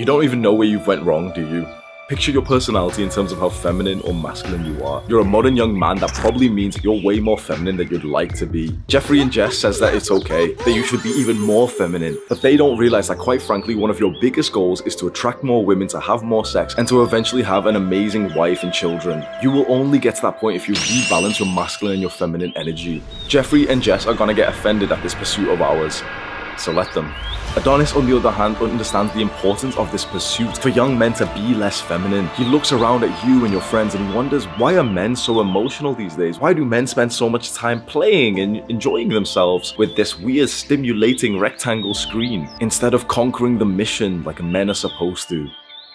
You don't even know where you've went wrong, do you? Picture your personality in terms of how feminine or masculine you are. You're a modern young man, that probably means you're way more feminine than you'd like to be. Jeffrey and Jess says that it's okay, that you should be even more feminine, but they don't realize that quite frankly, one of your biggest goals is to attract more women, to have more sex, and to eventually have an amazing wife and children. You will only get to that point if you rebalance your masculine and your feminine energy. Jeffrey and Jess are gonna get offended at this pursuit of ours, so let them. Adonis, on the other hand, understands the importance of this pursuit for young men to be less feminine. He looks around at you and your friends and he wonders, why are men so emotional these days? Why do men spend so much time playing and enjoying themselves with this weird stimulating rectangle screen instead of conquering the mission like men are supposed to?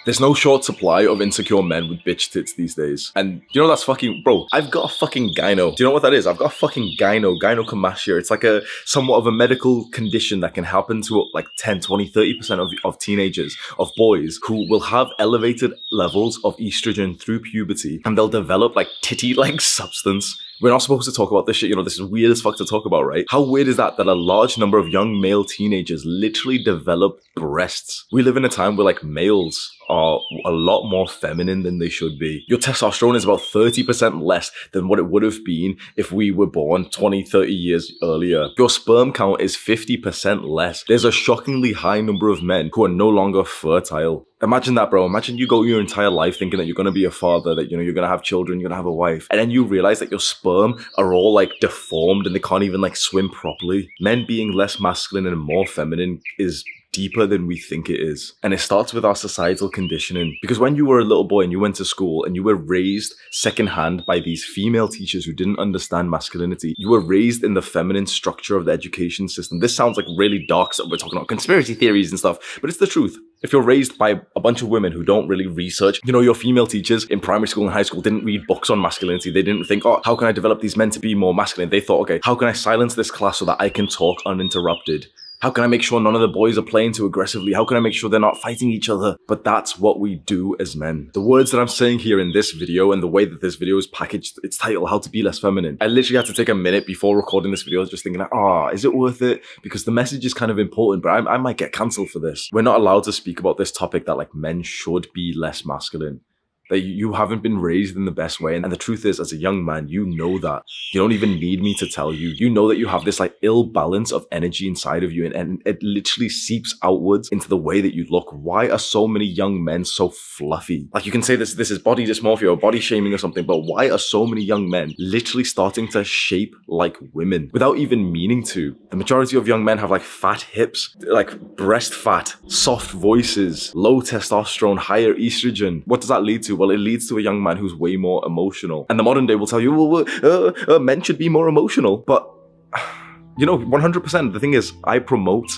There's no short supply of insecure men with bitch tits these days. And you know that's fucking, bro, I've got a fucking gyno. Do you know what that is? I've got a fucking gynecomastia. It's like a somewhat of a medical condition that can happen to like 10, 20, 30% of teenagers, of boys who will have elevated levels of estrogen through puberty and they'll develop like titty-like substance. We're not supposed to talk about this shit, you know, this is weird as fuck to talk about, right? How weird is that a large number of young male teenagers literally develop breasts? We live in a time where like males are a lot more feminine than they should be. Your testosterone is about 30% less than what it would have been if we were born 20, 30 years earlier. Your sperm count is 50% less. There's a shockingly high number of men who are no longer fertile. Imagine that, bro. Imagine you go your entire life thinking that you're going to be a father, that, you know, you're going to have children, you're going to have a wife, and then you realize that your sperm are all like deformed and they can't even like swim properly. Men being less masculine and more feminine is deeper than we think it is. And it starts with our societal conditioning. Because when you were a little boy and you went to school and you were raised secondhand by these female teachers who didn't understand masculinity, you were raised in the feminine structure of the education system. This sounds like really dark, so we're talking about conspiracy theories and stuff, but it's the truth. If you're raised by a bunch of women who don't really research, you know, your female teachers in primary school and high school didn't read books on masculinity. They didn't think, oh, how can I develop these men to be more masculine? They thought, okay, how can I silence this class so that I can talk uninterrupted? How can I make sure none of the boys are playing too aggressively? How can I make sure they're not fighting each other? But that's what we do as men. The words that I'm saying here in this video and the way that this video is packaged, its title, How to Be Less Feminine. I literally had to take a minute before recording this video just thinking, is it worth it? Because the message is kind of important, but I might get cancelled for this. We're not allowed to speak about this topic that like men should be less masculine. That you haven't been raised in the best way. And the truth is, as a young man, you know that. You don't even need me to tell you. You know that you have this like ill balance of energy inside of you, and it literally seeps outwards into the way that you look. Why are so many young men so fluffy? Like, you can say this is body dysmorphia or body shaming or something, but why are so many young men literally starting to shape like women without even meaning to? The majority of young men have like fat hips, like breast fat, soft voices, low testosterone, higher estrogen. What does that lead to? Well, it leads to a young man who's way more emotional. And the modern day will tell you, well, men should be more emotional. But, you know, 100%, the thing is, I promote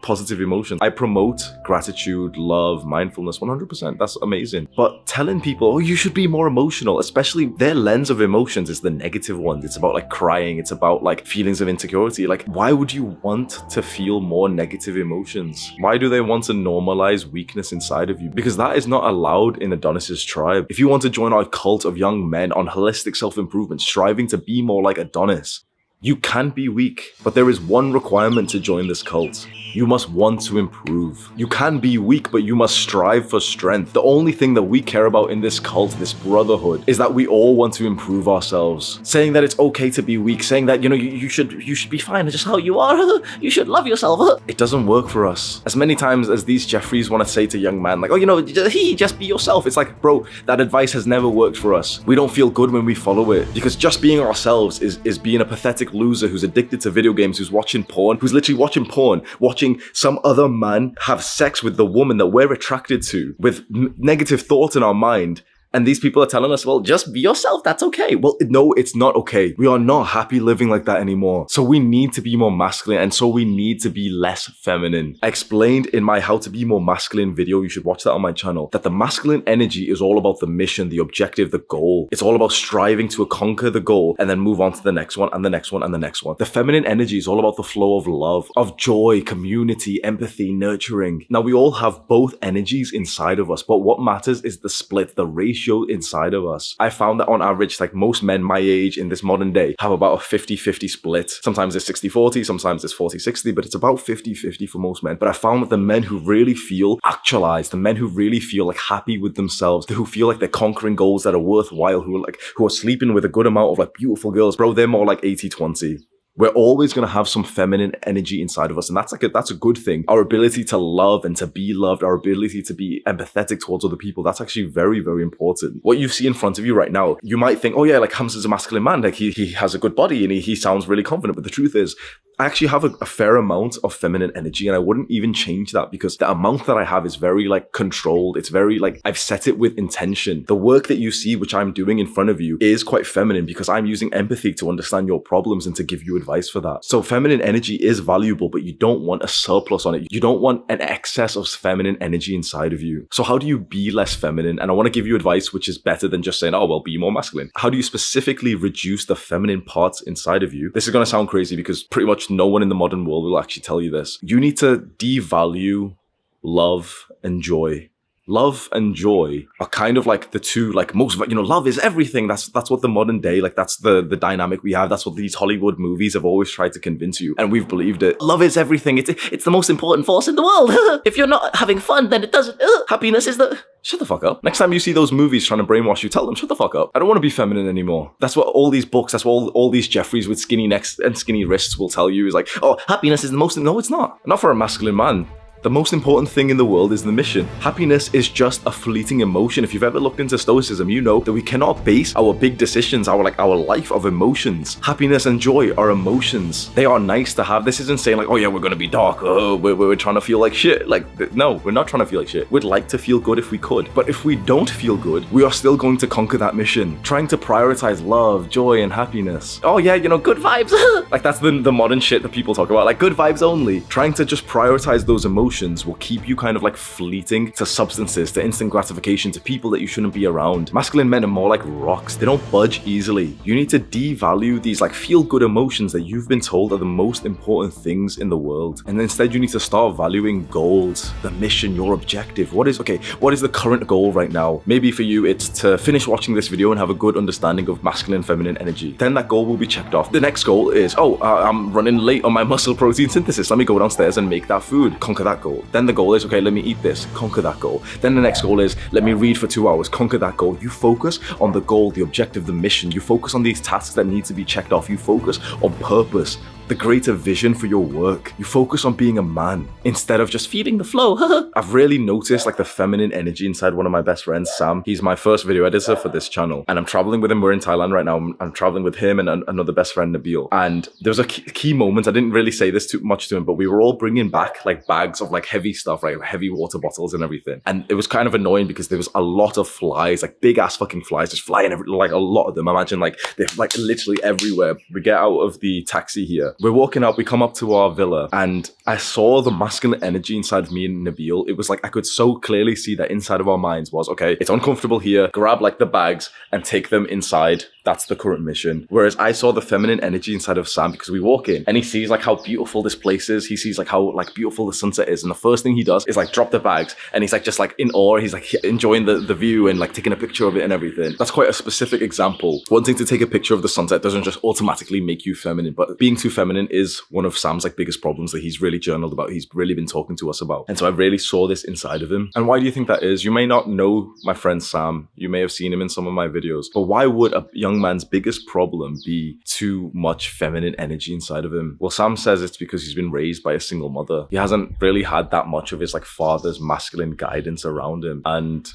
positive emotions. I promote gratitude, love, mindfulness, 100%. That's amazing. But telling people, oh, you should be more emotional, especially their lens of emotions is the negative one. It's about like crying. It's about like feelings of insecurity. Like, why would you want to feel more negative emotions? Why do they want to normalize weakness inside of you? Because that is not allowed in Adonis's tribe. If you want to join our cult of young men on holistic self-improvement, striving to be more like Adonis, you can be weak, but there is one requirement to join this cult. You must want to improve. You can be weak, but you must strive for strength. The only thing that we care about in this cult, this brotherhood, is that we all want to improve ourselves. Saying that it's okay to be weak, saying that, you know, you should be fine just how you are. You should love yourself. It doesn't work for us. As many times as these Jeffreys want to say to young man, like, oh, you know, just be yourself. It's like, bro, that advice has never worked for us. We don't feel good when we follow it, because just being ourselves is being a pathetic loser who's addicted to video games, who's watching porn, who's literally watching porn, watching some other man have sex with the woman that we're attracted to, with negative thoughts in our mind. And these people are telling us, well, just be yourself, that's okay. Well, no, it's not okay. We are not happy living like that anymore. So we need to be more masculine, and so we need to be less feminine. I explained in my How to Be More Masculine video, you should watch that on my channel, that the masculine energy is all about the mission, the objective, the goal. It's all about striving to conquer the goal and then move on to the next one and the next one and the next one. The feminine energy is all about the flow of love, of joy, community, empathy, nurturing. Now, we all have both energies inside of us, but what matters is the split, the ratio ratio inside of us. I found that on average, like most men my age in this modern day have about a 50-50 split. Sometimes it's 60-40, sometimes it's 40-60, but it's about 50-50 for most men. But I found that the men who really feel actualized, the men who really feel like happy with themselves, who feel like they're conquering goals that are worthwhile, who are sleeping with a good amount of like beautiful girls, bro, they're more like 80-20. We're always going to have some feminine energy inside of us. And that's a good thing. Our ability to love and to be loved, our ability to be empathetic towards other people, that's actually very, very important. What you see in front of you right now, you might think, oh yeah, like Hamza's a masculine man. Like he has a good body and he sounds really confident. But the truth is, I actually have a fair amount of feminine energy, and I wouldn't even change that because the amount that I have is very like controlled. It's very like I've set it with intention. The work that you see, which I'm doing in front of you, is quite feminine because I'm using empathy to understand your problems and to give you advice for that. So feminine energy is valuable, but you don't want a surplus on it. You don't want an excess of feminine energy inside of you. So how do you be less feminine? And I want to give you advice which is better than just saying, oh, well, be more masculine. How do you specifically reduce the feminine parts inside of you? This is going to sound crazy because pretty much no one in the modern world will actually tell you this. You need to devalue love and joy. Love and joy are kind of like the two, like most, love is everything. That's what the modern day, like that's the dynamic we have. That's what these Hollywood movies have always tried to convince you. And we've believed it. Love is everything. It's the most important force in the world. If you're not having fun, then it doesn't. Happiness is the... Shut the fuck up. Next time you see those movies trying to brainwash you, tell them, shut the fuck up. I don't want to be feminine anymore. That's what all these books, that's what all these Jeffreys with skinny necks and skinny wrists will tell you is like, oh, happiness is the most... No, it's not. Not for a masculine man. The most important thing in the world is the mission. Happiness is just a fleeting emotion. If you've ever looked into Stoicism, you know that we cannot base our big decisions, our life of emotions. Happiness and joy are emotions. They are nice to have. This isn't saying like, oh yeah, we're going to be dark. Oh, we're trying to feel like shit. Like, no, we're not trying to feel like shit. We'd like to feel good if we could. But if we don't feel good, we are still going to conquer that mission. Trying to prioritize love, joy, and happiness. Oh yeah, good vibes. Like that's the modern shit that people talk about. Like good vibes only. Trying to just prioritize those emotions will keep you kind of like fleeting to substances, to instant gratification, to people that you shouldn't be around. Masculine men are more like rocks. They don't budge easily. You need to devalue these like feel-good emotions that you've been told are the most important things in the world. And instead you need to start valuing goals, the mission, your objective. What is the current goal right now? Maybe for you, it's to finish watching this video and have a good understanding of masculine and feminine energy. Then that goal will be checked off. The next goal is, I'm running late on my muscle protein synthesis. Let me go downstairs and make that food. Conquer that goal. Then the goal is, okay, let me eat this. Conquer that goal. Then the next goal is, let me read for 2 hours. Conquer that goal. You focus on the goal, the objective, the mission. You focus on these tasks that need to be checked off. You focus on purpose, the greater vision for your work. You focus on being a man instead of just feeding the flow. I've really noticed like the feminine energy inside one of my best friends, Sam. He's my first video editor for this channel, and I'm traveling with him. We're in Thailand right now. I'm traveling with him and another best friend, Nabil. And there was a key moment. I didn't really say this too much to him, but we were all bringing back like bags of like heavy stuff, right? Heavy water bottles and everything. And it was kind of annoying because there was a lot of flies, like big ass fucking flies just flying like a lot of them. Imagine like they're like literally everywhere. We get out of the taxi here. We're walking up, we come up to our villa, and I saw the masculine energy inside of me and Nabil. It was like I could so clearly see that inside of our minds was, okay, it's uncomfortable here, grab like the bags and take them inside. That's the current mission. Whereas I saw the feminine energy inside of Sam because we walk in and he sees like how beautiful this place is. He sees like how like beautiful the sunset is. And the first thing he does is like drop the bags and he's like just like in awe. He's like enjoying the view and like taking a picture of it and everything. That's quite a specific example. Wanting to take a picture of the sunset doesn't just automatically make you feminine, but being too feminine is one of Sam's like biggest problems that he's really journaled about. He's really been talking to us about. And so I really saw this inside of him. And why do you think that is? You may not know my friend Sam. You may have seen him in some of my videos, but why would a young man's biggest problem be too much feminine energy inside of him? Well, Sam says it's because he's been raised by a single mother. He hasn't really had that much of his like father's masculine guidance around him. And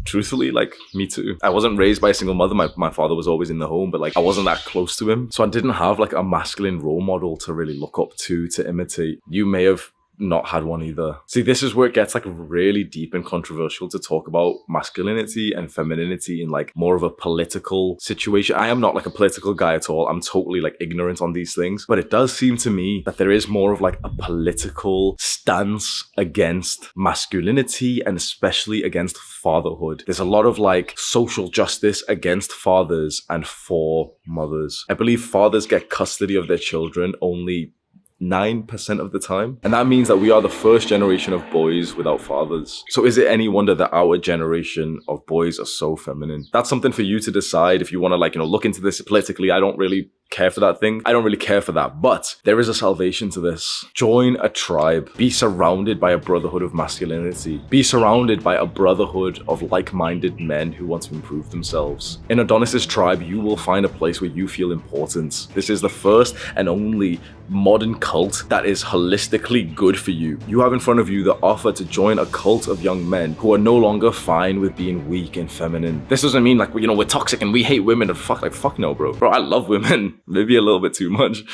truthfully, like me too. I wasn't raised by a single mother. My father was always in the home, but like I wasn't that close to him. So I didn't have like a masculine role model to really look up to imitate. You may have not had one either. See, this is where it gets like really deep and controversial to talk about masculinity and femininity in like more of a political situation. I am not like a political guy at all. I'm totally like ignorant on these things, but it does seem to me that there is more of like a political stance against masculinity and especially against fatherhood. There's a lot of like social justice against fathers and for mothers. I believe fathers get custody of their children only 99% of the time. And that means that we are the first generation of boys without fathers. So is it any wonder that our generation of boys are so feminine? That's something for you to decide if you want to, like, look into this politically. I don't really care for that thing. I don't really care for that, but there is a salvation to this. Join a tribe. Be surrounded by a brotherhood of masculinity. Be surrounded by a brotherhood of like-minded men who want to improve themselves. In Adonis's tribe, you will find a place where you feel important. This is the first and only modern cult that is holistically good for you. You have in front of you the offer to join a cult of young men who are no longer fine with being weak and feminine. This doesn't mean like, we're toxic and we hate women and fuck no, bro. Bro, I love women. Maybe a little bit too much.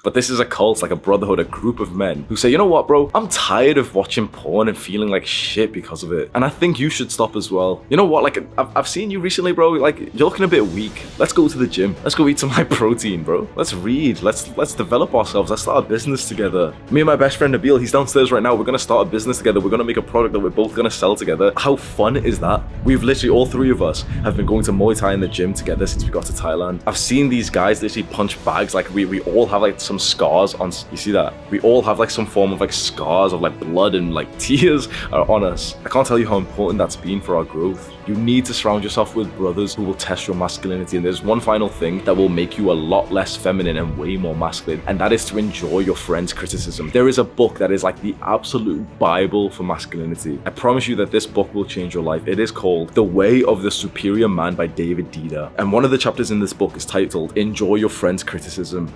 But this is a cult, like a brotherhood, a group of men who say, you know what, bro? I'm tired of watching porn and feeling like shit because of it. And I think you should stop as well. You know what? Like, I've seen you recently, bro. Like, you're looking a bit weak. Let's go to the gym. Let's go eat some high protein, bro. Let's read. Let's develop ourselves. Let's start a business together. Me and my best friend Nabil, he's downstairs right now. We're gonna start a business together. We're gonna make a product that we're both gonna sell together. How fun is that? We've literally, all three of us have been going to Muay Thai in the gym together since we got to Thailand. I've seen these guys literally punch bags. Like, we all have like some scars on, you see that? We all have like some form of like scars of like blood and like tears are on us. I can't tell you how important that's been for our growth. You need to surround yourself with brothers who will test your masculinity. And there's one final thing that will make you a lot less feminine and way more masculine, and that is to enjoy your friend's criticism. There is a book that is like the absolute Bible for masculinity. I promise you that this book will change your life. It is called The Way of the Superior Man by David Dida. And one of the chapters in this book is titled Enjoy Your Friend's Criticism.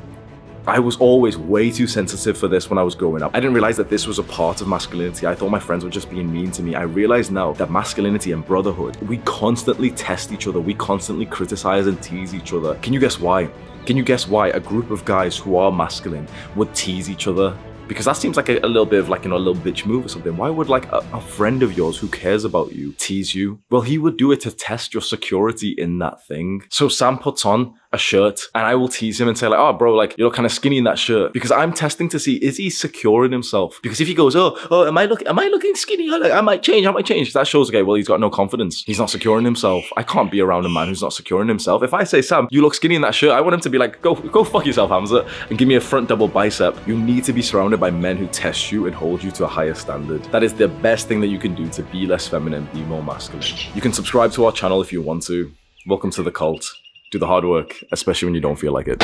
I was always way too sensitive for this when I was growing up. I didn't realize that this was a part of masculinity. I thought my friends were just being mean to me. I realize now that masculinity and brotherhood, we constantly test each other. We constantly criticize and tease each other. Can you guess why? Can you guess why a group of guys who are masculine would tease each other? Because that seems like a little bit of like, a little bitch move or something. Why would like a friend of yours who cares about you tease you? Well, he would do it to test your security in that thing. So Sam puts on a shirt and I will tease him and say like, oh bro, like you're kind of skinny in that shirt, because I'm testing to see, is he secure in himself? Because if he goes, oh, am I looking skinny? I might change. That shows, okay, well, he's got no confidence. He's not secure in himself. I can't be around a man who's not secure in himself. If I say, Sam, you look skinny in that shirt, I want him to be like, go fuck yourself, Hamza, and give me a front double bicep. You need to be surrounded by men who test you and hold you to a higher standard. That is the best thing that you can do to be less feminine, be more masculine. You can subscribe to our channel if you want to. Welcome to the cult. Do the hard work, especially when you don't feel like it.